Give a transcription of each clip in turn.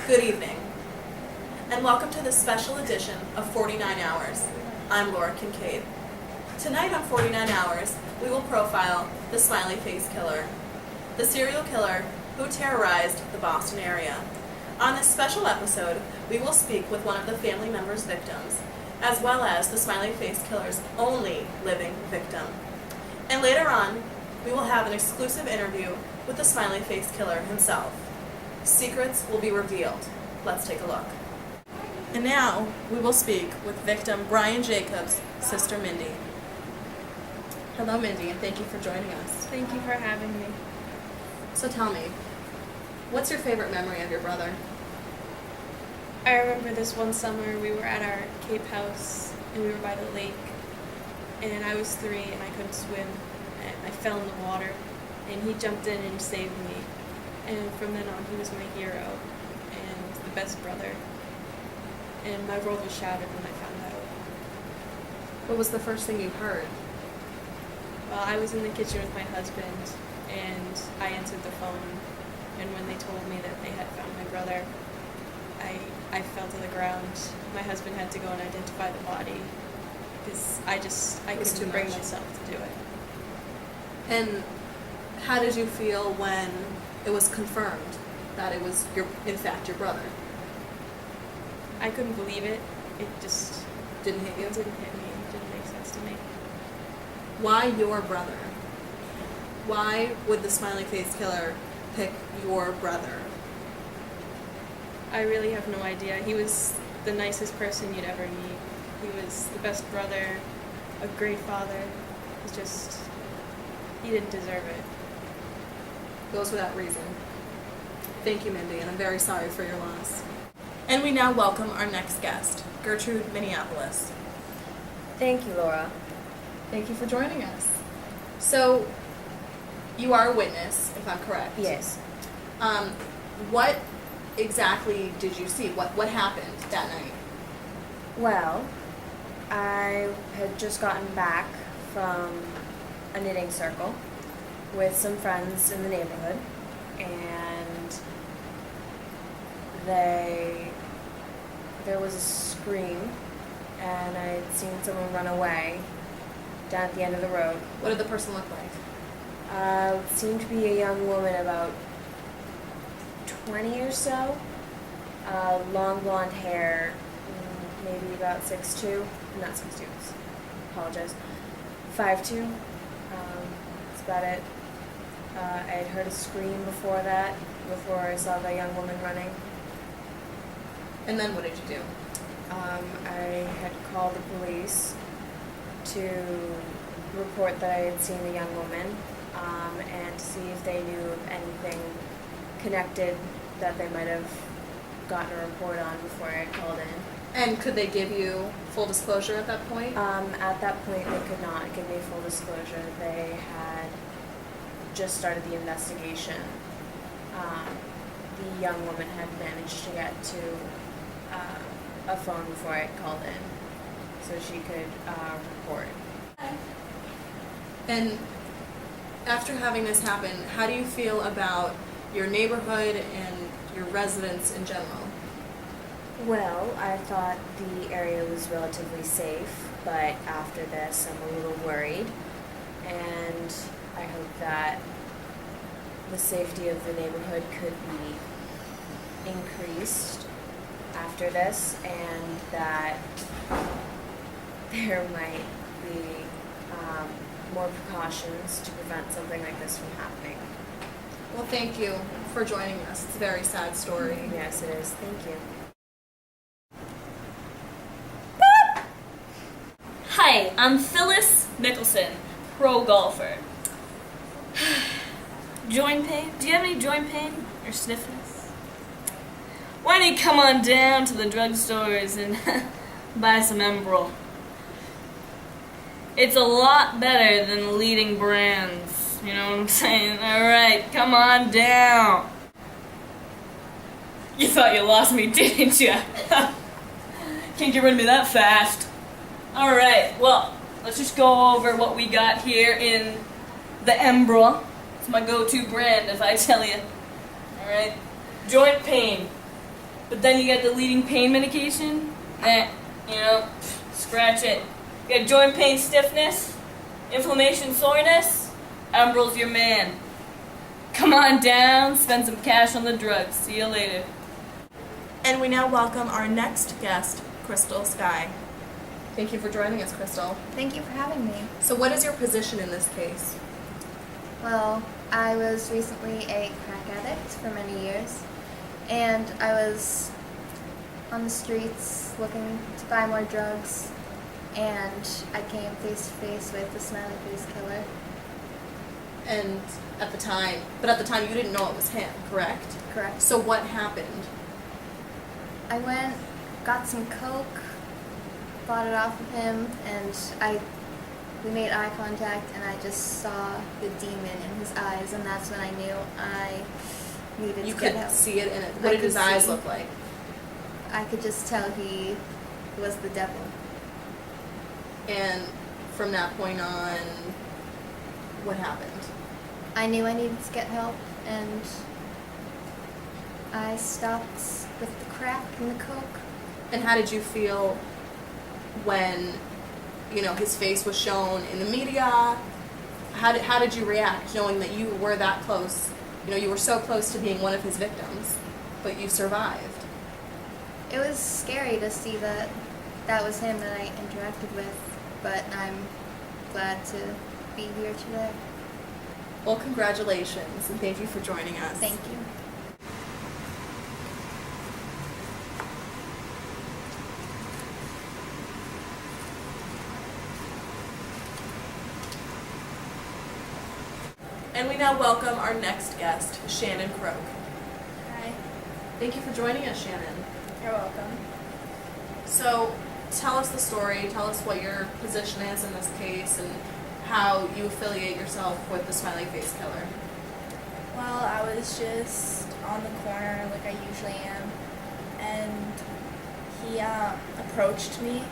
Good evening, and welcome to this special edition of 49 Hours. I'm Laura Kincaid. Tonight on 49 Hours, we will profile the Smiley Face Killer, the serial killer who terrorized the Boston area. On this special episode, we will speak with one of the family members' victims, as well as the Smiley Face Killer's only living victim. And later on, we will have an exclusive interview with the Smiley Face Killer himself. Secrets will be revealed. Let's take a look. And now, we will speak with victim Brian Jacobs' sister Mindy. Hello Mindy, and thank you for joining us. Thank you for having me. So tell me, what's your favorite memory of your brother? I remember this one summer we were at our Cape house and we were by the lake, and I was 3 and I couldn't swim and I fell in the water and he jumped in and saved me, and from then on he was my hero and the best brother, and my world was shattered when I found out. What was the first thing you heard? Well, I was in the kitchen with my husband and I answered the phone, and when they told me that they had found my brother, I fell to the ground. My husband had to go and identify the body because I couldn't bring myself to do it. And how did you feel when it was confirmed that it was in fact your brother? I couldn't believe it. It just Didn't hit you? It didn't hit me. It didn't make sense to me. Why your brother? Why would the Smiley Face Killer pick your brother? I really have no idea. He was the nicest person you'd ever meet. He was the best brother, a great father. He didn't deserve it. Goes without reason. Thank you, Mindy, and I'm very sorry for your loss. And we now welcome our next guest, Gertrude Minneapolis. Thank you, Laura. Thank you for joining us. So, you are a witness, if I'm correct. Yes. What exactly did you see? What happened that night? Well, I had just gotten back from a knitting circle with some friends in the neighborhood, and there was a scream, and I had seen someone run away down at the end of the road. What did the person look like? It seemed to be a young woman about 20 or so, long blonde hair, maybe about 6'2", not 6'2", apologize, 5'2", that's about it. I had heard a scream before I saw the young woman running. And then what did you do? I had called the police to report that I had seen the young woman, and to see if they knew of anything connected that they might have gotten a report on before I had called in. And could they give you full disclosure at that point? At that point, they could not give me full disclosure. They had just started the investigation. The young woman had managed to get to a phone before I had called in, so she could report. And after having this happen, how do you feel about your neighborhood and your residents in general? Well, I thought the area was relatively safe, but after this I'm a little worried, and I hope that the safety of the neighborhood could be increased after this, and that there might be more precautions to prevent something like this from happening. Well, thank you for joining us. It's a very sad story. Yes, it is. Thank you. Hi, I'm Phyllis Mickelson, pro golfer. Joint pain? Do you have any joint pain or stiffness? Why don't you come on down to the drugstores and buy some Emerald? It's a lot better than leading brands, you know what I'm saying? Alright, come on down. You thought you lost me, didn't you? Can't get rid of me that fast. Alright, well, let's just go over what we got here in the Embra. It's my go-to brand, if I tell you. Alright? Joint pain. But then you get the leading pain medication. Scratch it. You got joint pain, stiffness, inflammation, soreness. Umbril's your man. Come on down, spend some cash on the drugs. See you later. And we now welcome our next guest, Crystal Sky. Thank you for joining us, Crystal. Thank you for having me. So what is your position in this case? Well, I was recently a crack addict for many years, and I was on the streets looking to buy more drugs, and I came face to face with the Smiley Face Killer. And at the time you didn't know it was him, correct? Correct. So what happened? I went, got some coke, bought it off of him, and we made eye contact, and I just saw the demon in his eyes, and that's when I knew I needed You to could get help. see it in it. I What did his could eyes see. look like? I could just tell he was the devil. And from that point on, what happened? I knew I needed to get help, and I stopped with the crack and the coke. And how did you feel when, his face was shown in the media? How did you react knowing that you were that close? You were so close to being one of his victims, but you survived. It was scary to see that that was him that I interacted with, but I'm glad to be here today. Well, congratulations, and thank you for joining us. Thank you. And we now welcome our next guest, Shannon Croak. Hi. Thank you for joining us, Shannon. You're welcome. So, tell us the story. Tell us what your position is in this case and how you affiliate yourself with the Smiley Face Killer. Well, I was just on the corner like I usually am, and he approached me,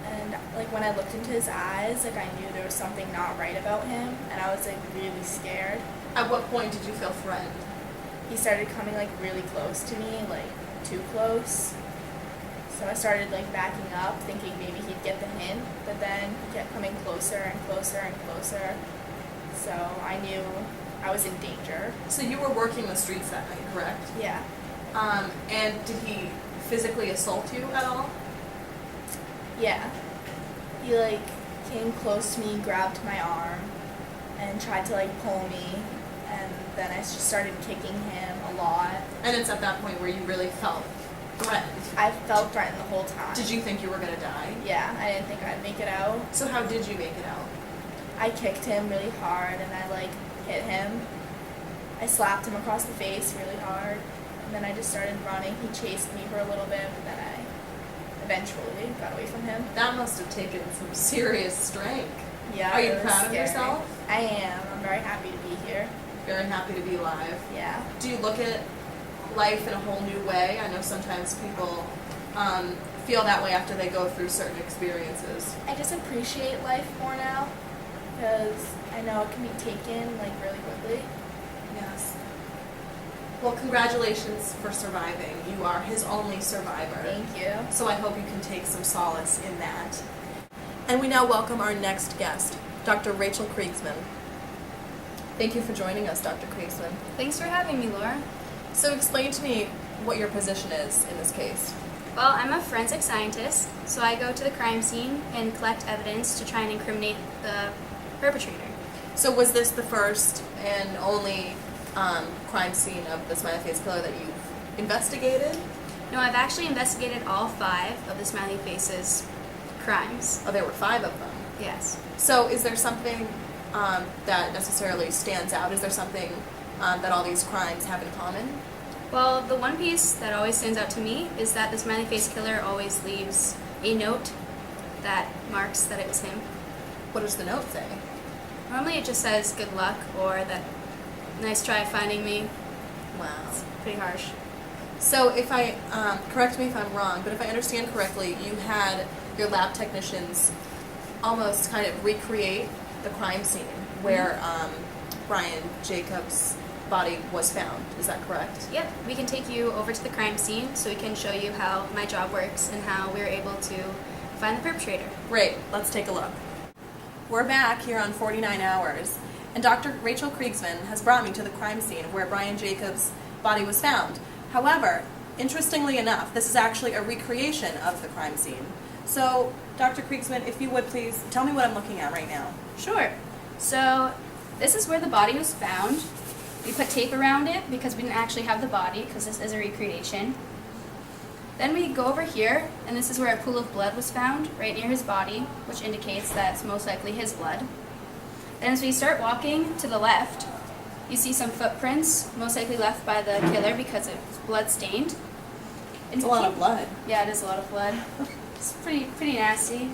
and like when I looked into his eyes, like I knew there was something not right about him, and I was like really scared. At what point did you feel threatened? He started coming like really close to me, like too close. So I started like backing up, thinking maybe he'd get the hint, but then he kept coming closer and closer and closer. So I knew I was in danger. So you were working the streets that night, correct? Yeah. And did he physically assault you at all? Yeah. He like came close to me, grabbed my arm, and tried to like pull me, and then I just started kicking him a lot. And it's at that point where you really felt threatened. I felt threatened the whole time. Did you think you were going to die? Yeah, I didn't think I'd make it out. So how did you make it out? I kicked him really hard, and I like hit him. I slapped him across the face really hard, and then I just started running. He chased me for a little bit, but then I eventually got away from him. That must have taken some serious strength. Yeah. Are you it was proud of scary. yourself? I am. I'm very happy to be here. Very happy to be alive. Yeah. Do you look at life in a whole new way? I know sometimes people feel that way after they go through certain experiences. I just appreciate life more now, because I know it can be taken like really quickly. Yes. Well, congratulations for surviving. You are his only survivor. Thank you. So I hope you can take some solace in that. And we now welcome our next guest, Dr. Rachel Kriegsman. Thank you for joining us, Dr. Kriegsman. Thanks for having me, Laura. So explain to me what your position is in this case. Well, I'm a forensic scientist, so I go to the crime scene and collect evidence to try and incriminate the perpetrator. So was this the first and only crime scene of the Smiley Face Killer that you've investigated? No, I've actually investigated all 5 of the Smiley Face's crimes. Oh, there were 5 of them. Yes. So is there something that necessarily stands out? Is there something that all these crimes have in common? Well, the one piece that always stands out to me is that the Smiley Face Killer always leaves a note that marks that it was him. What does the note say? Normally it just says good luck or that nice try finding me. Wow. It's pretty harsh. So if I, correct me if I'm wrong, but if I understand correctly, you had your lab technicians almost kind of recreate the crime scene where Brian Jacobs' body was found. Is that correct? Yep, we can take you over to the crime scene so we can show you how my job works and how we were able to find the perpetrator. Great, let's take a look. We're back here on 49 Hours, and Dr. Rachel Kriegsman has brought me to the crime scene where Brian Jacobs' body was found. However, interestingly enough, this is actually a recreation of the crime scene. So, Dr. Kriegsman, if you would please tell me what I'm looking at right now. Sure. So this is where the body was found. We put tape around it because we didn't actually have the body because this is a recreation. Then we go over here, and this is where a pool of blood was found right near his body, which indicates that it's most likely his blood. Then as we start walking to the left, you see some footprints, most likely left by the killer because it's blood stained. It's a lot of blood. Yeah, it is a lot of blood. It's pretty nasty.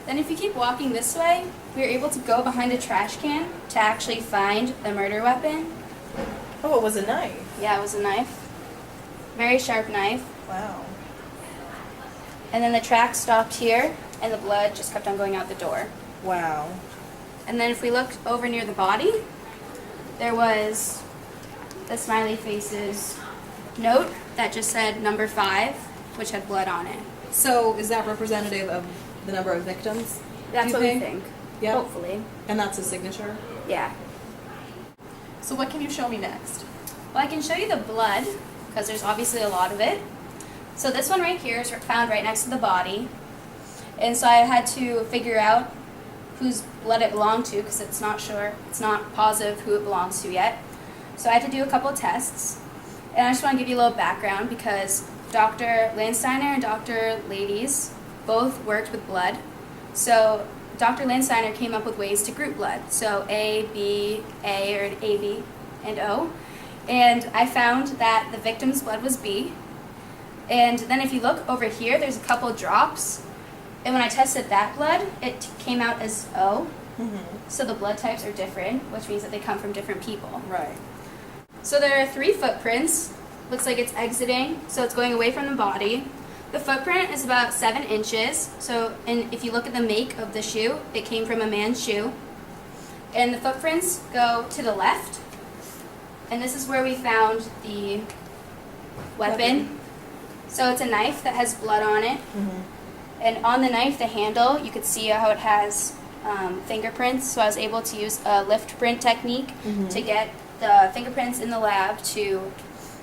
Then if you keep walking this way, we were able to go behind a trash can to actually find the murder weapon. Oh, it was a knife. Yeah, it was a knife. Very sharp knife. Wow. And then the track stopped here, and the blood just kept on going out the door. Wow. And then if we look over near the body, there was the Smiley Face's note that just said number 5, which had blood on it. So, is that representative of the number of victims? That's do what you we think. Yep. Hopefully. And that's his signature? Yeah. So what can you show me next? Well, I can show you the blood, because there's obviously a lot of it. So this one right here is found right next to the body. And so I had to figure out whose blood it belonged to, because it's not positive who it belongs to yet. So I had to do a couple tests. And I just want to give you a little background, because Dr. Landsteiner and Dr. Ladies both worked with blood. So Dr. Landsteiner came up with ways to group blood. So A, B, A, or A, B, and O. And I found that the victim's blood was B. And then if you look over here, there's a couple drops. And when I tested that blood, it came out as O. Mm-hmm. So the blood types are different, which means that they come from different people. Right. So there are 3 footprints. Looks like it's exiting, so it's going away from the body. The footprint is about 7 inches. So, and if you look at the make of the shoe, it came from a man's shoe. And the footprints go to the left. And this is where we found the weapon. So it's a knife that has blood on it. Mm-hmm. And on the knife, the handle, you could see how it has fingerprints. So I was able to use a lift print technique to get the fingerprints in the lab to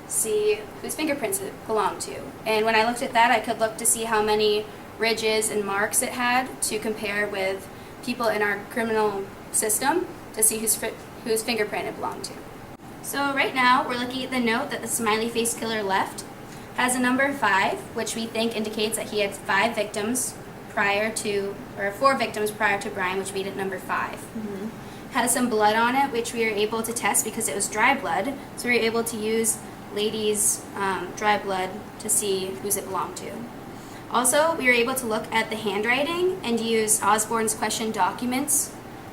see whose fingerprints it belonged to. And when I looked at that, I could look to see how many ridges and marks it had to compare with people in our criminal system to see whose fingerprint it belonged to. So right now, we're looking at the note that the Smiley Face Killer left. Has a number 5, which we think indicates that he had 5 victims prior to, or 4 victims prior to Brian, which made it number 5. Mm-hmm. Has some blood on it, which we were able to test because it was dry blood. So we were able to use Lady's dry blood to see whose it belonged to. Also, we were able to look at the handwriting and use Osborne's question documents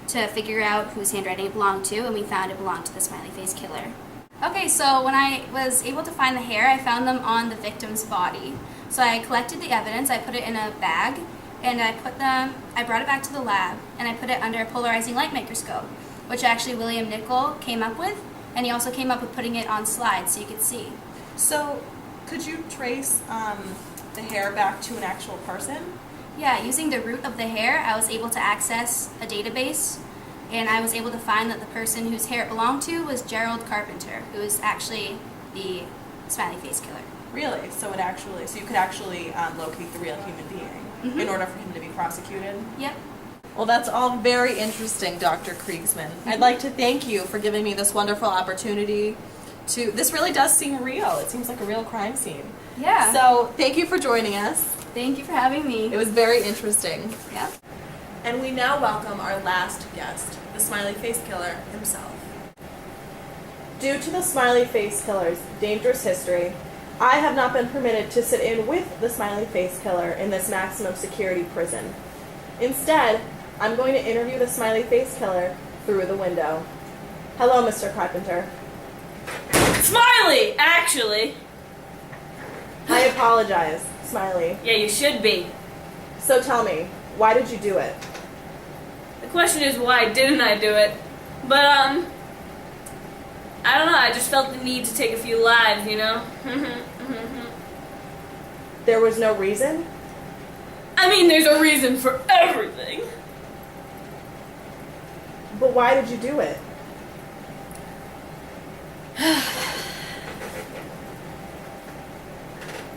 to figure out whose handwriting it belonged to, and we found it belonged to the Smiley Face Killer. Okay, so when I was able to find the hair, I found them on the victim's body. So I collected the evidence, I put it in a bag, and I brought it back to the lab, and I put it under a polarizing light microscope, which actually William Nicol came up with, and he also came up with putting it on slides so you could see. So, could you trace the hair back to an actual person? Yeah, using the root of the hair, I was able to access a database, and I was able to find that the person whose hair it belonged to was Gerald Carpenter, who is actually the Smiley Face Killer. Really? So you could actually locate the real human being in order for him to be prosecuted? Yep. Well, that's all very interesting, Dr. Kriegsman. I'd like to thank you for giving me this wonderful opportunity to. This really does seem real. It seems like a real crime scene. Yeah. So, thank you for joining us. Thank you for having me. It was very interesting. Yep. And we now welcome our last guest, the Smiley Face Killer himself. Due to the Smiley Face Killer's dangerous history, I have not been permitted to sit in with the Smiley Face Killer in this maximum security prison. Instead, I'm going to interview the Smiley Face Killer through the window. Hello, Mr. Carpenter. Smiley, actually. I apologize, Smiley. Yeah, you should be. So tell me, why did you do it? The question is, why didn't I do it? But, I don't know, I just felt the need to take a few lives, you know? There was no reason? I mean, there's a reason for everything. But why did you do it?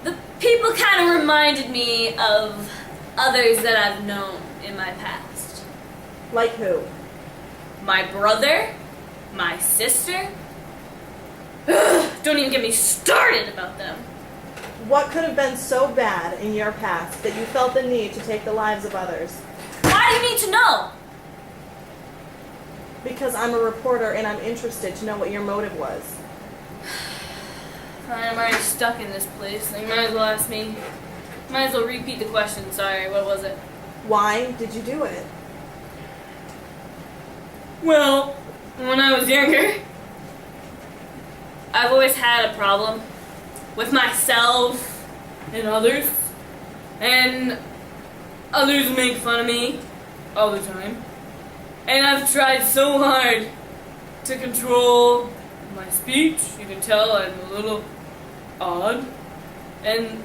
The people kind of reminded me of others that I've known in my past. Like who? My brother, my sister. Ugh, don't even get me started about them. What could have been so bad in your past that you felt the need to take the lives of others? Why do you need to know? Because I'm a reporter and I'm interested to know what your motive was. Fine, I'm already stuck in this place. You might as well ask me. Might as well repeat the question. Sorry, what was it? Why did you do it? Well, when I was younger, I've always had a problem with myself and others. And others make fun of me all the time. And I've tried so hard to control my speech. You can tell I'm a little odd. And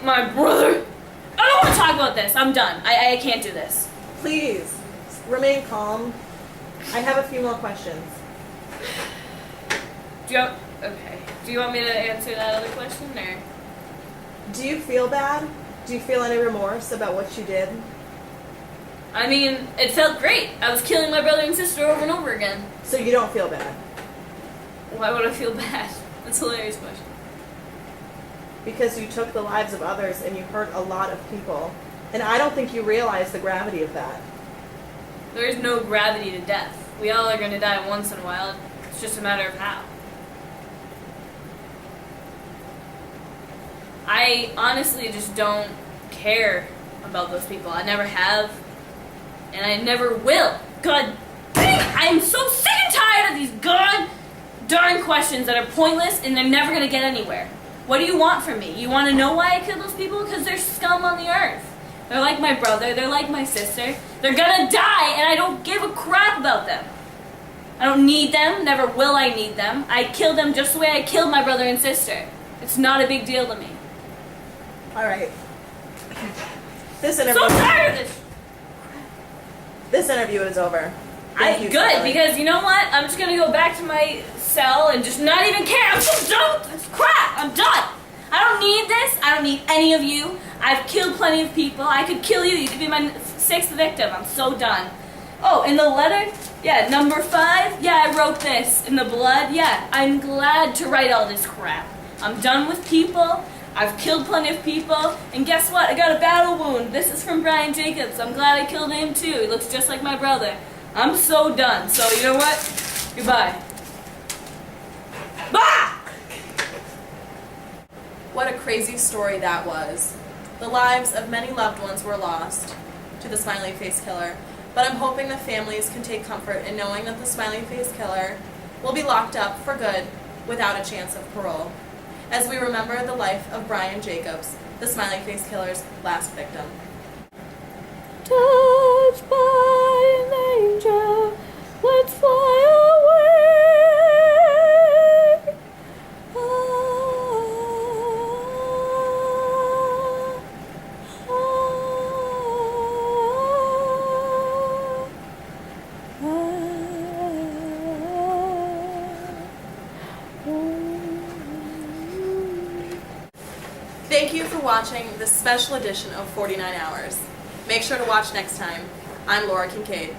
my brother... I don't want to talk about this. I'm done. I can't do this. Please, remain calm. I have a few more questions. Okay. Do you want me to answer that other question, or? Do you feel bad? Do you feel any remorse about what you did? I mean, it felt great. I was killing my brother and sister over and over again. So you don't feel bad? Why would I feel bad? That's a hilarious question. Because you took the lives of others and you hurt a lot of people. And I don't think you realize the gravity of that. There is no gravity to death. We all are going to die once in a while. It's just a matter of how. I honestly just don't care about those people. I never have, and I never will. God dang it! I am so sick and tired of these god darn questions that are pointless and they're never going to get anywhere. What do you want from me? You want to know why I killed those people? Because they're scum on the earth. They're like my brother. They're like my sister. They're going to die, and I don't give a crap about them. I don't need them. Never will I need them. I killed them just the way I killed my brother and sister. It's not a big deal to me. All right. This I'm interview. so tired of this. This interview is over. Thank you, Good, Smiley. because you know what? I'm just gonna go back to my cell and just not even care. I'm so done with this crap. I'm done. I don't need this. I don't need any of you. I've killed plenty of people. I could kill you. You could be my 6th victim. I'm so done. Oh, in the letter? Yeah, number 5? Yeah, I wrote this. In the blood? Yeah, I'm glad to write all this crap. I'm done with people. I've killed plenty of people, and guess what? I got a battle wound. This is from Brian Jacobs. I'm glad I killed him too. He looks just like my brother. I'm so done. So you know what? Goodbye. Bah! What a crazy story that was. The lives of many loved ones were lost to the smiley face killer, but I'm hoping the families can take comfort in knowing that the smiley face killer will be locked up for good without a chance of parole, as we remember the life of Brian Jacobs, the smiley face killer's last victim. Touched by an angel, let's fly away. Ah, ah, ah, Thank you for watching this special edition of 49 Hours. Make sure to watch next time. I'm Laura Kincaid.